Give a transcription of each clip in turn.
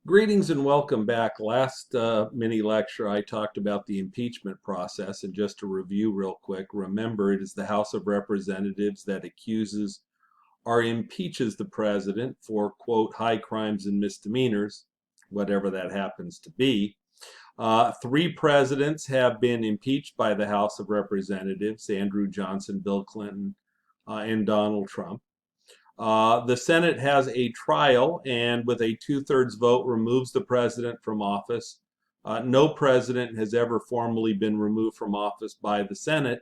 Greetings and welcome back. Last mini lecture, I talked about the impeachment process. And just to review real quick, remember it is the House of Representatives that accuses or impeaches the president for, quote, high crimes and misdemeanors, whatever that happens to be. Three presidents have been impeached by the House of Representatives: Andrew Johnson, Bill Clinton, and Donald Trump. The Senate has a trial and, with a two-thirds vote, removes the president from office. No president has ever formally been removed from office by the Senate.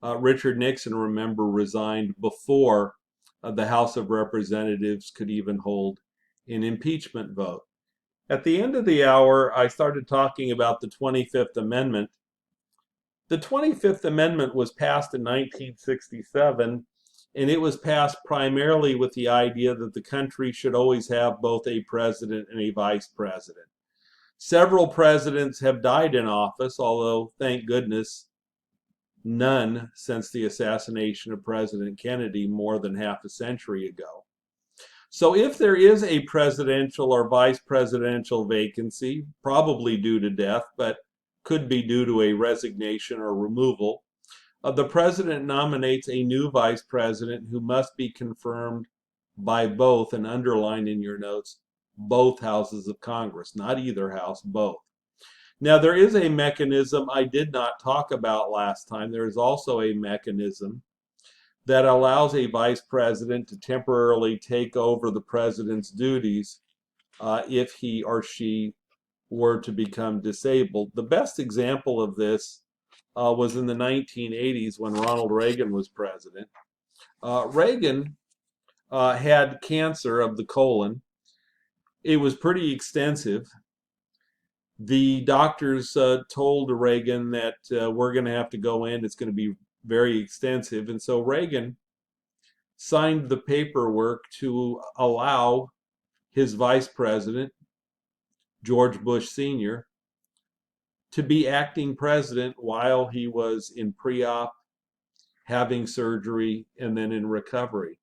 Richard Nixon, remember, resigned before the House of Representatives could even hold an impeachment vote. At the end of the hour, I started talking about the 25th Amendment. The 25th Amendment was passed in 1967, and it was passed primarily with the idea that the country should always have both a president and a vice president. Several presidents have died in office, although, thank goodness, none since the assassination of President Kennedy more than half a century ago. So if there is a presidential or vice presidential vacancy, probably due to death, but could be due to a resignation or removal, the president nominates a new vice president who must be confirmed by both, and underline in your notes, both houses of Congress, not either house, both. Now, there is a mechanism I did not talk about last time. There is also a mechanism that allows a vice president to temporarily take over the president's duties if he or she were to become disabled. The best example of this was in the 1980s when Ronald Reagan was president. Reagan had cancer of the colon. It was pretty extensive. The doctors told Reagan that we're going to have to go in. It's going to be very extensive. And so Reagan signed the paperwork to allow his vice president, George Bush Sr., to be acting president while he was in pre-op, having surgery, and then in recovery.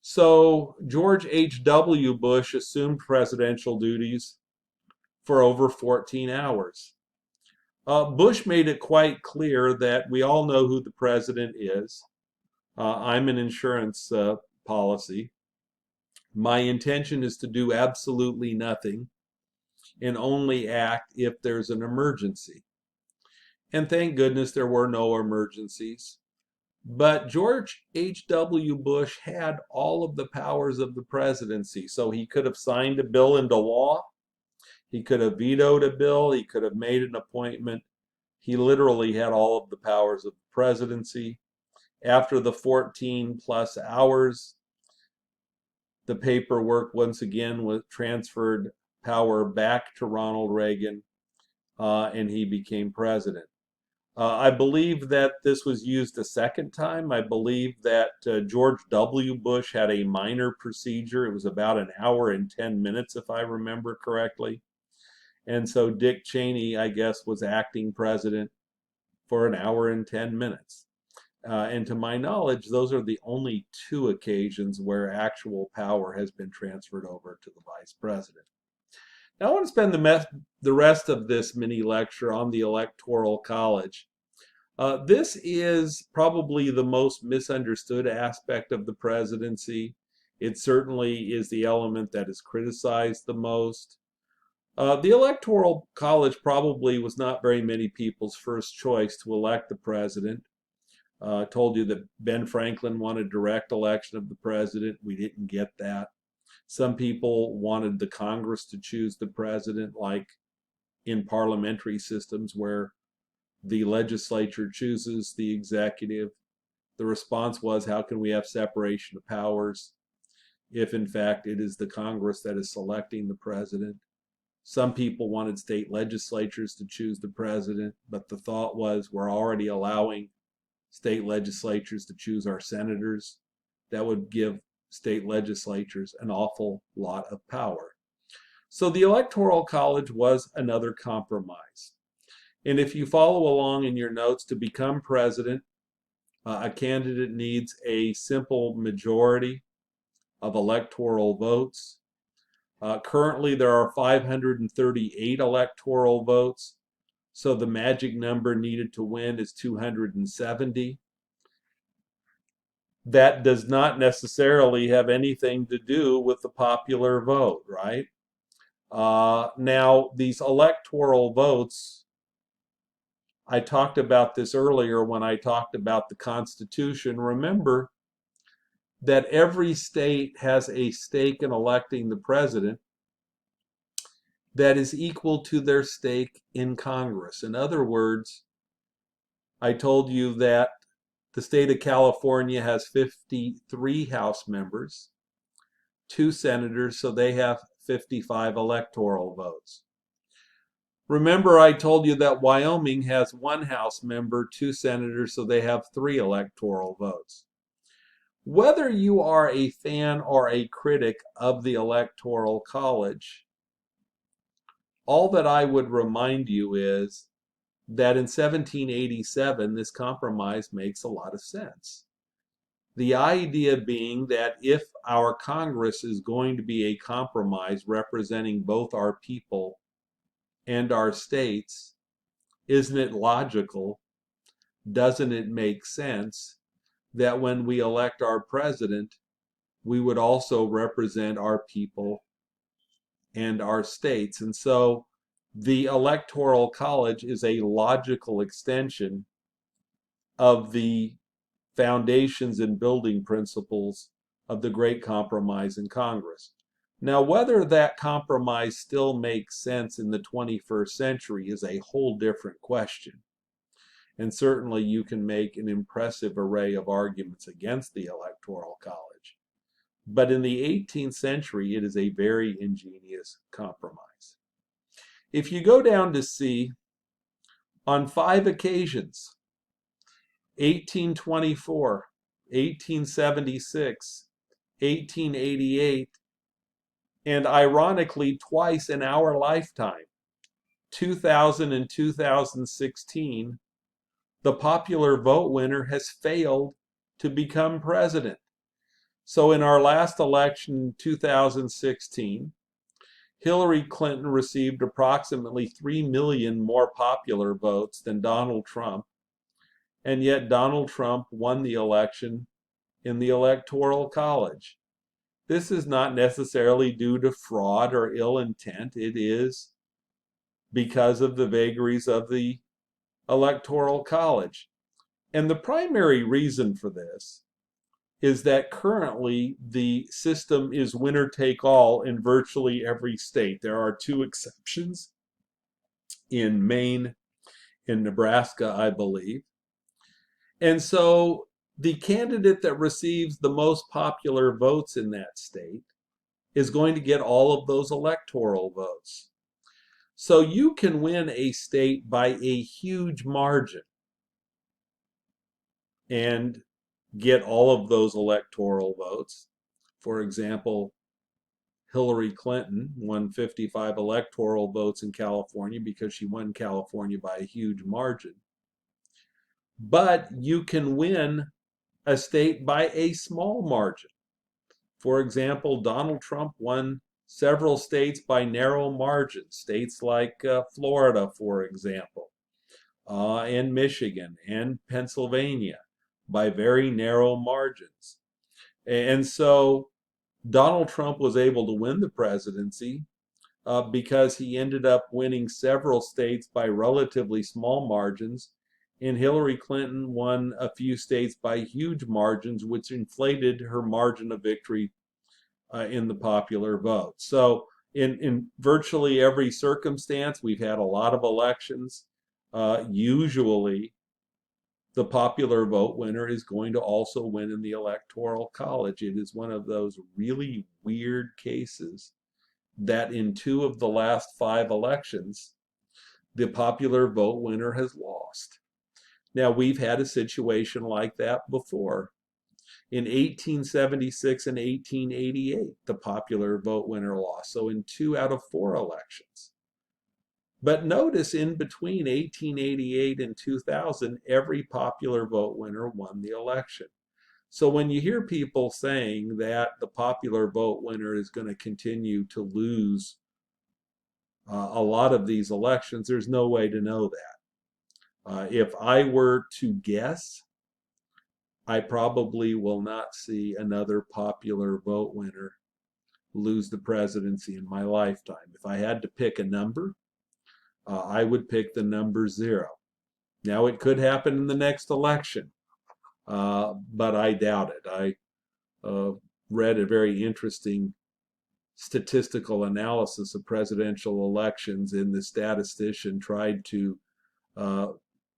So George H.W. Bush assumed presidential duties for over 14 hours. Bush made it quite clear that we all know who the president is. I'm an insurance policy. My intention is to do absolutely nothing and only act if there's an emergency. And thank goodness there were no emergencies. But George H.W. Bush had all of the powers of the presidency. So he could have signed a bill into law. He could have vetoed a bill. He could have made an appointment. He literally had all of the powers of the presidency. After the 14 plus hours, the paperwork once again was transferred power back to Ronald Reagan, and he became president. I believe that this was used a second time. I believe that George W. Bush had a minor procedure. It was about an hour and 10 minutes, if I remember correctly. And so Dick Cheney, I guess, was acting president for an hour and 10 minutes. And to my knowledge, those are the only two occasions where actual power has been transferred over to the vice president. Now, I want to spend the rest of this mini lecture on the Electoral College. This is probably the most misunderstood aspect of the presidency. It certainly is the element that is criticized the most. The Electoral College probably was not very many people's first choice to elect the president. I told you that Ben Franklin wanted direct election of the president. We didn't get that. Some people wanted the Congress to choose the president, like in parliamentary systems where the legislature chooses the executive. The response was, how can we have separation of powers if in fact it is the Congress that is selecting the president? Some people wanted state legislatures to choose the president, but the thought was we're already allowing state legislatures to choose our senators. That would give state legislatures an awful lot of power. So the Electoral College was another compromise. And if you follow along in your notes, to become president, a candidate needs a simple majority of electoral votes. Currently, there are 538 electoral votes, so the magic number needed to win is 270. That does not necessarily have anything to do with the popular vote, right? Now, these electoral votes, I talked about this earlier when I talked about the Constitution. Remember that every state has a stake in electing the president that is equal to their stake in Congress. In other words, I told you that the state of California has 53 House members, 2 senators, so they have 55 electoral votes. Remember, I told you that Wyoming has 1 House member, 2 senators, so they have 3 electoral votes. Whether you are a fan or a critic of the Electoral College, all that I would remind you is that in 1787, this compromise makes a lot of sense. The idea being that if our Congress is going to be a compromise representing both our people and our states, isn't it logical? Doesn't it make sense that when we elect our president, we would also represent our people and our states? And so the Electoral College is a logical extension of the foundations and building principles of the Great Compromise in Congress. Now, whether that compromise still makes sense in the 21st century is a whole different question. And certainly you can make an impressive array of arguments against the Electoral College. But in the 18th century, it is a very ingenious compromise. If you go down to C, on 5 occasions, 1824, 1876, 1888, and ironically twice in our lifetime, 2000 and 2016, the popular vote winner has failed to become president. So in our last election in 2016, Hillary Clinton received approximately 3 million more popular votes than Donald Trump, and yet Donald Trump won the election in the Electoral College. This is not necessarily due to fraud or ill intent. It is because of the vagaries of the Electoral College. And the primary reason for this is that currently the system is winner take all in virtually every state. There are 2 exceptions in Maine and Nebraska, I believe. And so the candidate that receives the most popular votes in that state is going to get all of those electoral votes. So you can win a state by a huge margin and get all of those electoral votes. For example, Hillary Clinton won 55 electoral votes in California because she won California by a huge margin. But you can win a state by a small margin. For example, Donald Trump won several states by narrow margins, states like Florida, for example, and Michigan and Pennsylvania by very narrow margins. And so Donald Trump was able to win the presidency because he ended up winning several states by relatively small margins, and Hillary Clinton won a few states by huge margins, which inflated her margin of victory in the popular vote. So in virtually every circumstance, we've had a lot of elections. Usually, the popular vote winner is going to also win in the Electoral College. It is one of those really weird cases that in 2 of the last 5 elections, the popular vote winner has lost. Now, we've had a situation like that before. In 1876 and 1888, the popular vote winner lost. So in 2 out of 4 elections. But notice in between 1888 and 2000, every popular vote winner won the election. So when you hear people saying that the popular vote winner is going to continue to lose a lot of these elections, there's no way to know that. If I were to guess, I probably will not see another popular vote winner lose the presidency in my lifetime. If I had to pick a number, I would pick the number 0. Now, it could happen in the next election, but I doubt it. I read a very interesting statistical analysis of presidential elections, and the statistician tried to uh,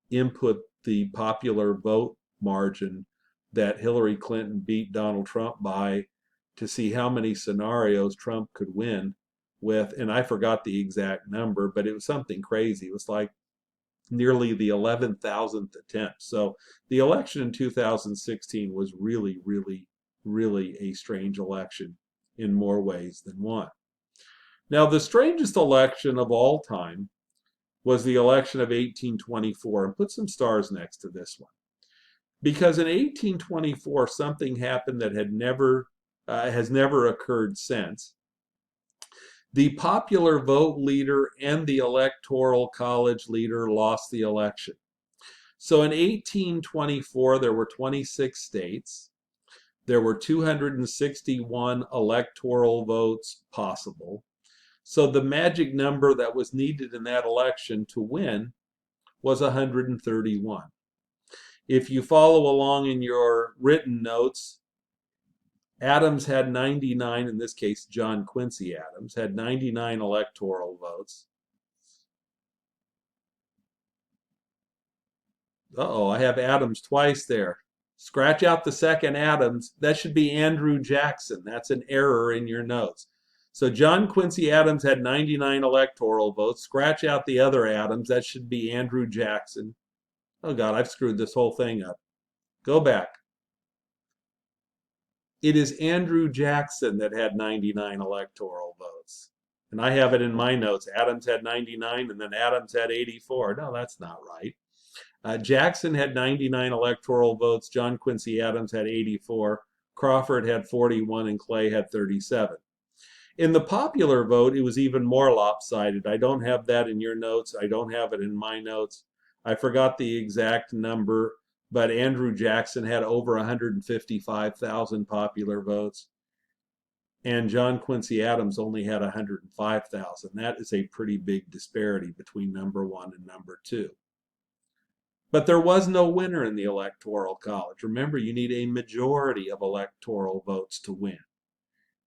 input the popular vote margin that Hillary Clinton beat Donald Trump by to see how many scenarios Trump could win with, and I forgot the exact number, but it was something crazy. It was like nearly the 11,000th attempt. So the election in 2016 was really, really, really a strange election in more ways than one. Now, the strangest election of all time was the election of 1824, and put some stars next to this one. Because in 1824, something happened that has never occurred since. The popular vote leader and the electoral college leader lost the election. So in 1824, there were 26 states. There were 261 electoral votes possible. So the magic number that was needed in that election to win was 131. If you follow along in your written notes, Adams had 99, in this case John Quincy Adams, had 99 electoral votes. Uh-oh, I have Adams twice there. Scratch out the second Adams. That should be Andrew Jackson. That's an error in your notes. So John Quincy Adams had 99 electoral votes. Scratch out the other Adams. That should be Andrew Jackson. Oh God, I've screwed this whole thing up. Go back. It is Andrew Jackson that had 99 electoral votes. And I have it in my notes. Adams had 99 and then Adams had 84. No, that's not right. Jackson had 99 electoral votes. John Quincy Adams had 84. Crawford had 41 and Clay had 37. In the popular vote, it was even more lopsided. I don't have that in your notes. I don't have it in my notes. I forgot the exact number, but Andrew Jackson had over 155,000 popular votes, and John Quincy Adams only had 105,000. That is a pretty big disparity between number 1 and number 2. But there was no winner in the Electoral College. Remember, you need a majority of electoral votes to win.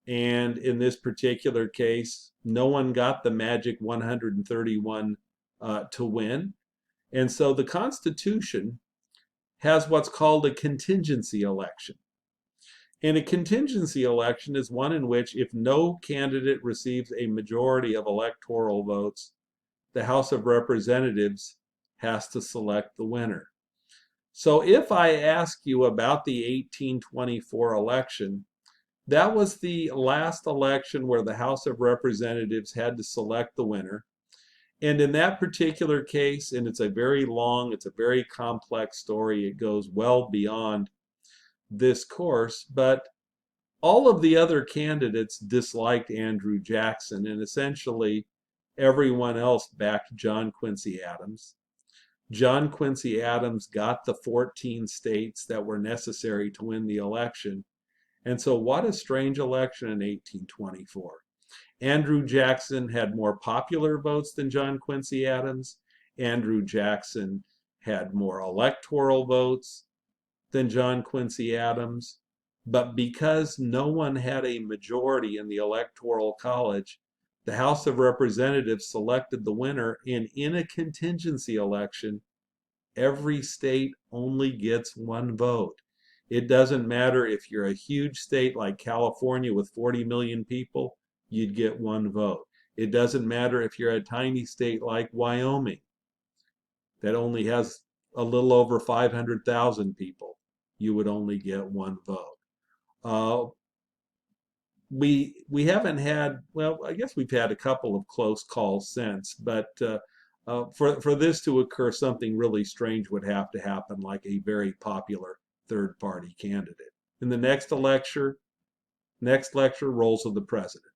And in this particular case, no one got the magic 131 to win. And so the Constitution has what's called a contingency election. And a contingency election is one in which if no candidate receives a majority of electoral votes, the House of Representatives has to select the winner. So if I ask you about the 1824 election, that was the last election where the House of Representatives had to select the winner. And in that particular case, and it's a very complex story, it goes well beyond this course, but all of the other candidates disliked Andrew Jackson, and essentially everyone else backed John Quincy Adams. John Quincy Adams got the 14 states that were necessary to win the election. And so what a strange election in 1824. Andrew Jackson had more popular votes than John Quincy Adams. Andrew Jackson had more electoral votes than John Quincy Adams. But because no one had a majority in the Electoral College, the House of Representatives selected the winner, and in a contingency election, every state only gets one vote. It doesn't matter if you're a huge state like California with 40 million people, you'd get one vote. It doesn't matter if you're a tiny state like Wyoming that only has a little over 500,000 people, you would only get one vote. We haven't had, well, I guess we've had a couple of close calls since, but for this to occur, something really strange would have to happen, like a very popular third party candidate. In the next lecture, roles of the president.